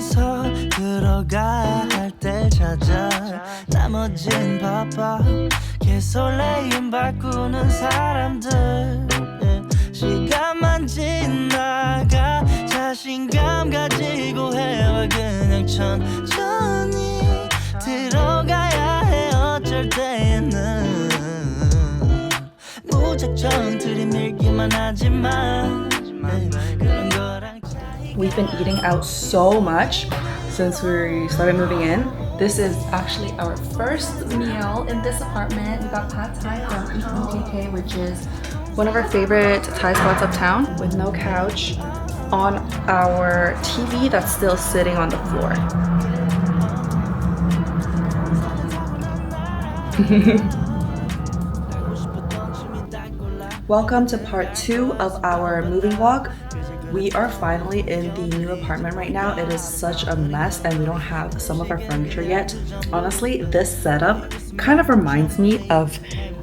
웃으면서 들어가 할 때 찾아 나머진 바빠 개설레임 바꾸는 사람들 시간만 지나가 자신감 가지고 해봐 그냥 천천히 들어가야 해 어쩔 때는 무작정 들이밀기만 하지만 그런 거랑 We've been eating out so much since we started moving in. This is actually our first meal in this apartment. We got pad thai from unpacking, which is one of our favorite Thai spots uptown, with no couch, on our TV that's still sitting on the floor. Welcome to part 2 of our moving vlog. We are finally in the new apartment right now. It is such a mess and we don't have some of our furniture yet. Honestly, this setup kind of reminds me of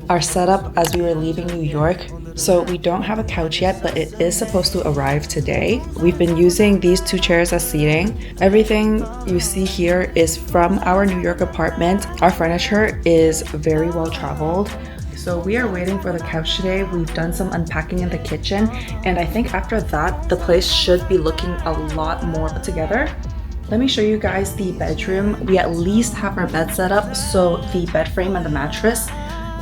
our setup as we were leaving New York. So we don't have a couch yet, but it is supposed to arrive today. We've been using these 2 chairs as seating. Everything you see here is from our New York apartment. Our furniture is very well traveled. So we are waiting for the couch today. We've done some unpacking in the kitchen, and I think after that, the place should be looking a lot more put together. Let me show you guys the bedroom. We at least have our bed set up, so the bed frame and the mattress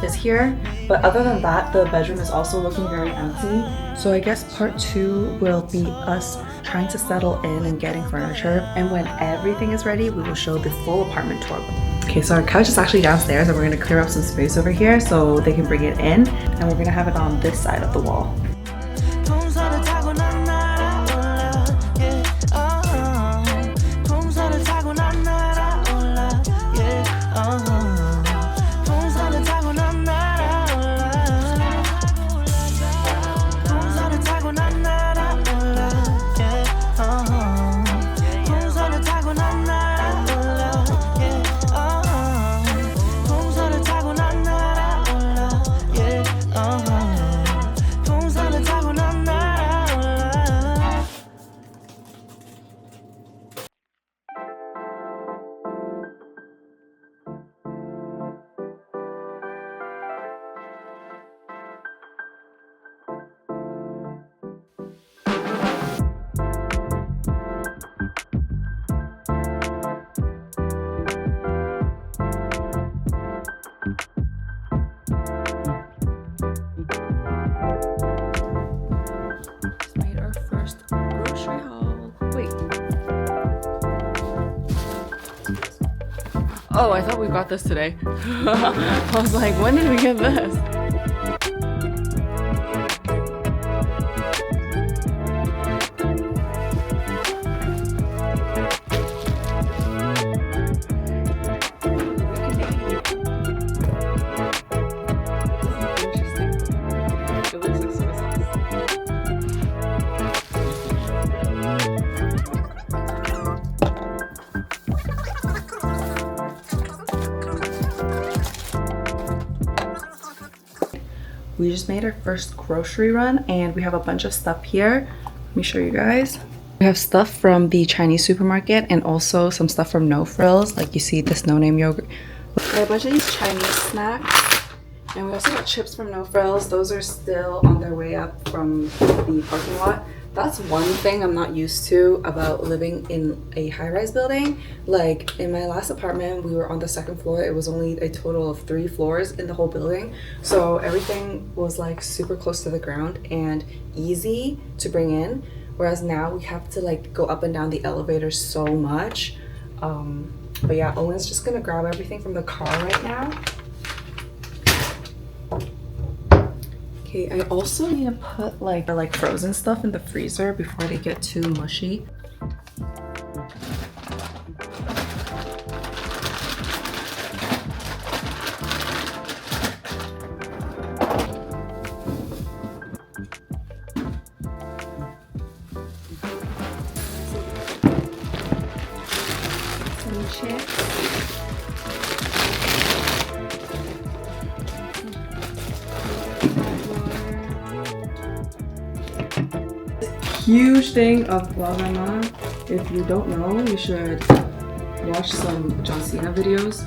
is here. But other than that, the bedroom is also looking very empty. So I guess part 2 will be us trying to settle in and getting furniture. And when everything is ready, we will show the full apartment tour. Okay, so our couch is actually downstairs and we're gonna clear up some space over here so they can bring it in. And we're gonna have it on this side of the wall. Oh, I thought we got this today. I was like, when did we get this? We just made our first grocery run and we have a bunch of stuff here. Let me show you guys. We have stuff from the Chinese supermarket and also some stuff from No Frills, like you see this no-name yogurt. We have a bunch of these Chinese snacks, and we also got chips from No Frills. Those are still on their way up from the parking lot. That's one thing I'm not used to about living in a high-rise building. Like in my last apartment, we were on the 2nd floor. It was only a total of 3 floors in the whole building. So everything was like super close to the ground and easy to bring in. Whereas now we have to like go up and down the elevator so much. But yeah, Owen's just gonna grab everything from the car right now. Okay, I also need to put like frozen stuff in the freezer before they get too mushy. Some chips. Huge thing of guacamole. If you don't know, you should watch some John Cena videos.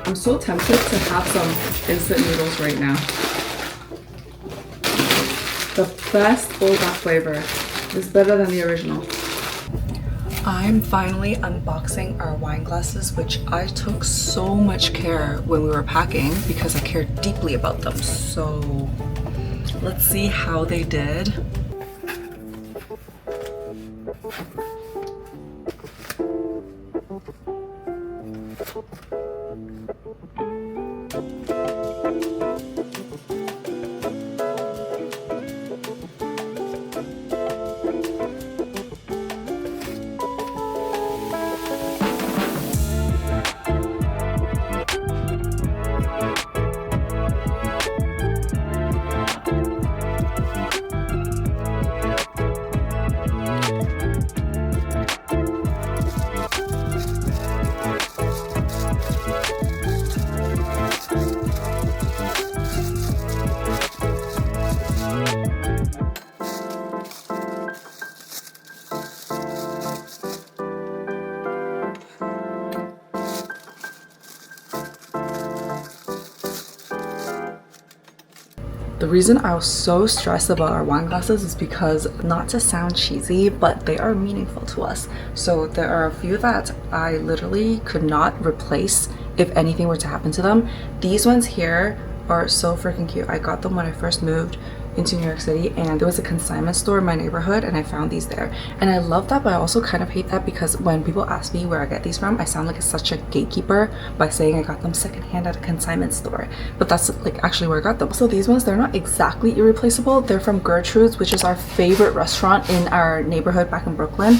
I'm so tempted to have some instant noodles right now. The best boba flavor is better than the original. I'm finally unboxing our wine glasses, which I took so much care when we were packing because I cared deeply about them. So let's see how they did. The reason I was so stressed about our wine glasses is because, not to sound cheesy, but they are meaningful to us. So there are a few that I literally could not replace if anything were to happen to them. These ones here are so freaking cute. I got them when I first moved into New York City, and there was a consignment store in my neighborhood and I found these there, and I love that, but I also kind of hate that because when people ask me where I get these from, I sound like such a gatekeeper by saying I got them secondhand at a consignment store, but that's like actually where I got them. So these ones, they're not exactly irreplaceable. They're from Gertrude's, which is our favorite restaurant in our neighborhood back in Brooklyn.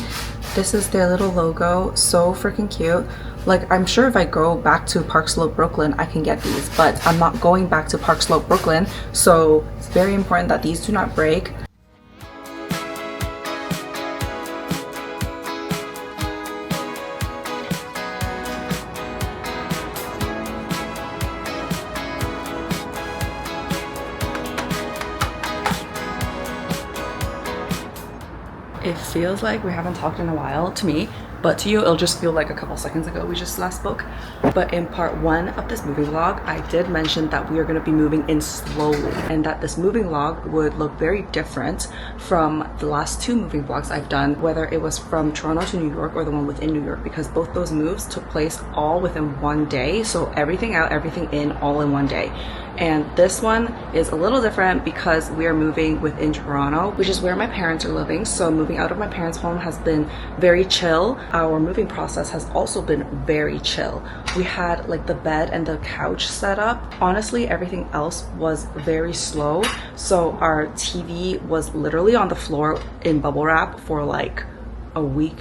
This is their little logo, so freaking cute. Like, I'm sure if I go back to Park Slope, Brooklyn, I can get these, but I'm not going back to Park Slope, Brooklyn, so it's very important that these do not break. It feels like we haven't talked in a while to me, but to you it'll just feel like a couple seconds ago we just last spoke. But in part 1 of this moving vlog, I did mention that we are going to be moving in slowly and that this moving vlog would look very different from the last 2 moving vlogs I've done, whether it was from Toronto to New York or the one within New York, because both those moves took place all within one day. So everything out, everything in, all in one day. And this one is a little different because we are moving within Toronto, which is where my parents are living. So moving out of my parents' home has been very chill. Our moving process has also been very chill. We had like the bed and the couch set up. Honestly, everything else was very slow. So our TV was literally on the floor in bubble wrap for like a week.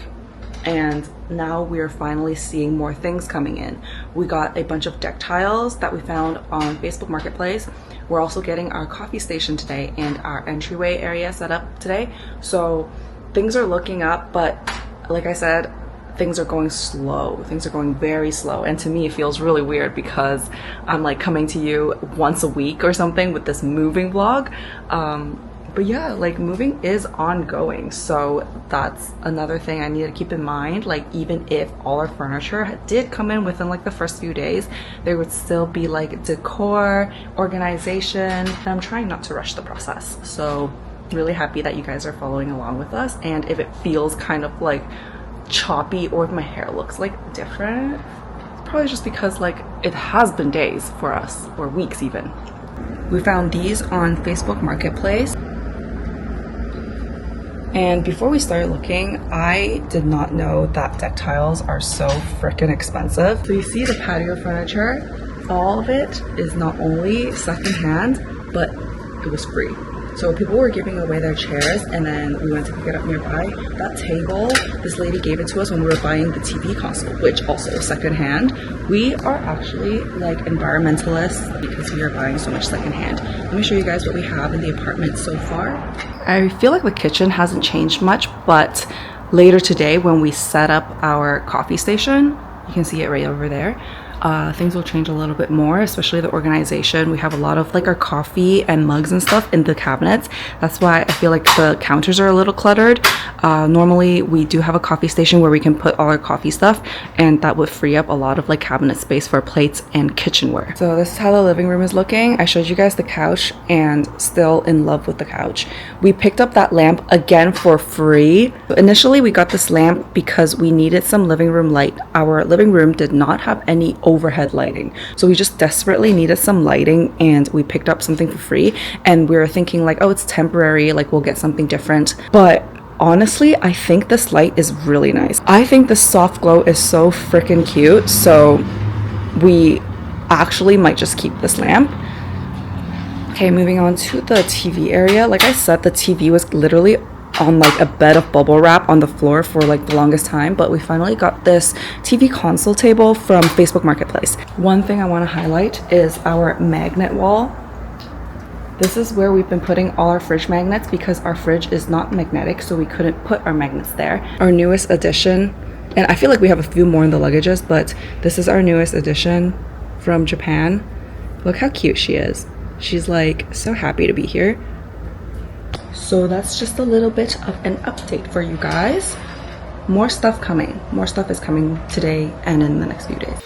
And now we're finally seeing more things coming in. We got a bunch of deck tiles that we found on Facebook Marketplace. We're also getting our coffee station today and our entryway area set up today. So things are looking up, but like I said, things are going slow. Things are going very slow. And to me, it feels really weird because I'm like coming to you once a week or something with this moving vlog. But yeah, like moving is ongoing, so that's another thing I need to keep in mind. Like, even if all our furniture did come in within like the first few days, there would still be like decor, organization, and I'm trying not to rush the process. So really happy that you guys are following along with us, and if it feels kind of like choppy or if my hair looks like different, it's probably just because like it has been days for us, or weeks even. We found these on Facebook Marketplace. And before we started looking, I did not know that deck tiles are so freaking expensive. So you see the patio furniture, all of it is not only secondhand, but it was free. So people were giving away their chairs, and then we went to pick it up nearby. That table, this lady gave it to us when we were buying the TV console, which also is secondhand. We are actually like environmentalists because we are buying so much secondhand. Let me show you guys what we have in the apartment so far. I feel like the kitchen hasn't changed much, but later today when we set up our coffee station, you can see it right over there, things will change a little bit more, especially the organization. We have a lot of like our coffee and mugs and stuff in the cabinets. That's why I feel like the counters are a little cluttered. Normally we do have a coffee station where we can put all our coffee stuff, and that would free up a lot of like cabinet space for plates and kitchenware. So this is how the living room is looking. I showed you guys the couch, and still in love with the couch. We picked up that lamp again for free. Initially we got this lamp because we needed some living room light. Our living room did not have any overhead lighting, so we just desperately needed some lighting, and we picked up something for free. And we were thinking like, oh, it's temporary, like we'll get something different. But honestly, I think this light is really nice. I think the soft glow is so freaking cute, so we actually might just keep this lamp. Okay, moving on to the TV area. Like I said, the TV was literally on like a bed of bubble wrap on the floor for like the longest time, but we finally got this TV console table from Facebook Marketplace. One thing I want to highlight is our magnet wall. This is where we've been putting all our fridge magnets because our fridge is not magnetic, so we couldn't put our magnets there. Our newest addition, and I feel like we have a few more in the luggages, but this is our newest addition from Japan. Look how cute she is. She's like so happy to be here. So that's just a little bit of an update for you guys. More stuff coming. More stuff is coming today and in the next few days.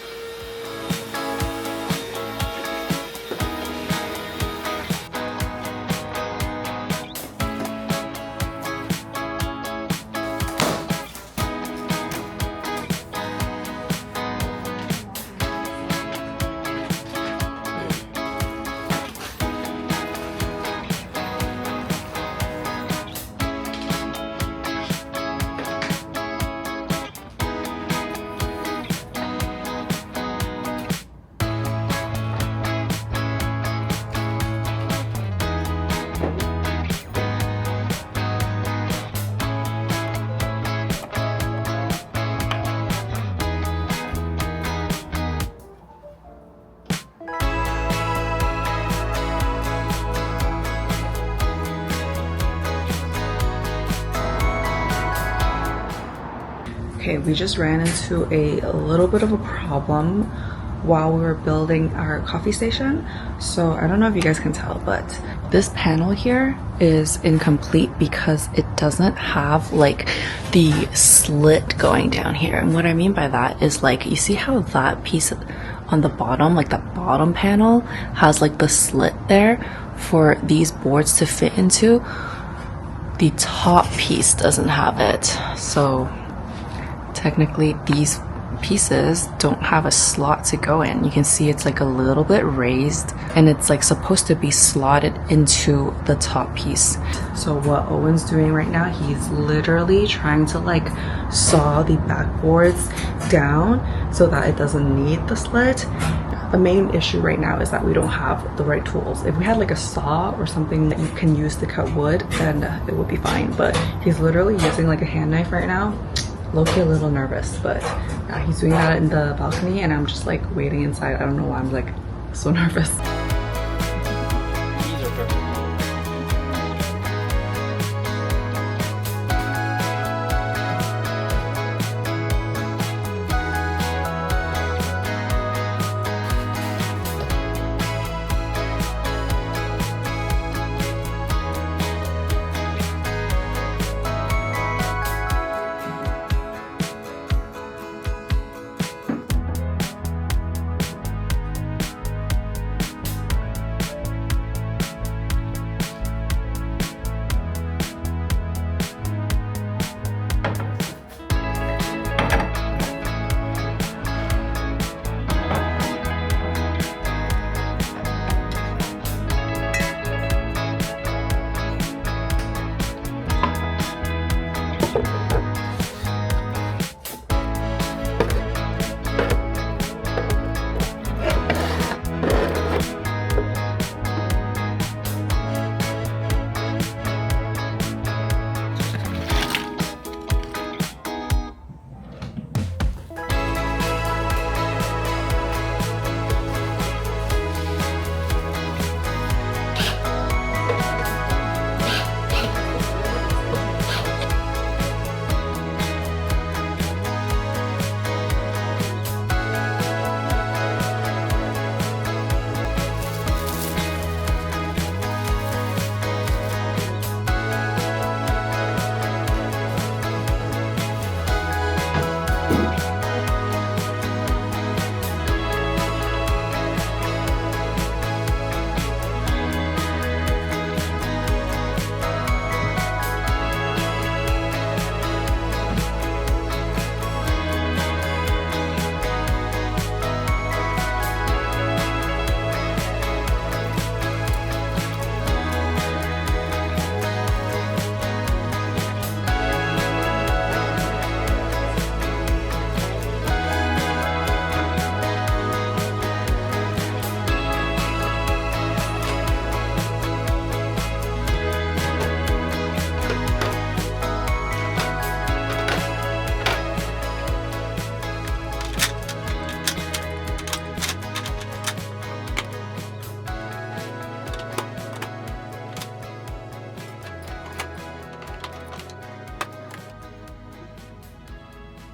Okay, we just ran into a little bit of a problem while we were building our coffee station. So I don't know if you guys can tell, but this panel here is incomplete because it doesn't have like the slit going down here. And what I mean by that is like, you see how that piece on the bottom, like that bottom panel has like the slit there for these boards to fit into? The top piece doesn't have it. So technically these pieces don't have a slot to go in. You can see it's like a little bit raised, and it's like supposed to be slotted into the top piece. So what Owen's doing right now, he's literally trying to like saw the backboards down so that it doesn't need the slit. The main issue right now is that we don't have the right tools. If we had like a saw or something that you can use to cut wood, then it would be fine. But he's literally using like a hand knife right now. Low-key a little nervous, but yeah, he's doing that in the balcony, and I'm just like waiting inside. I don't know why I'm like so nervous.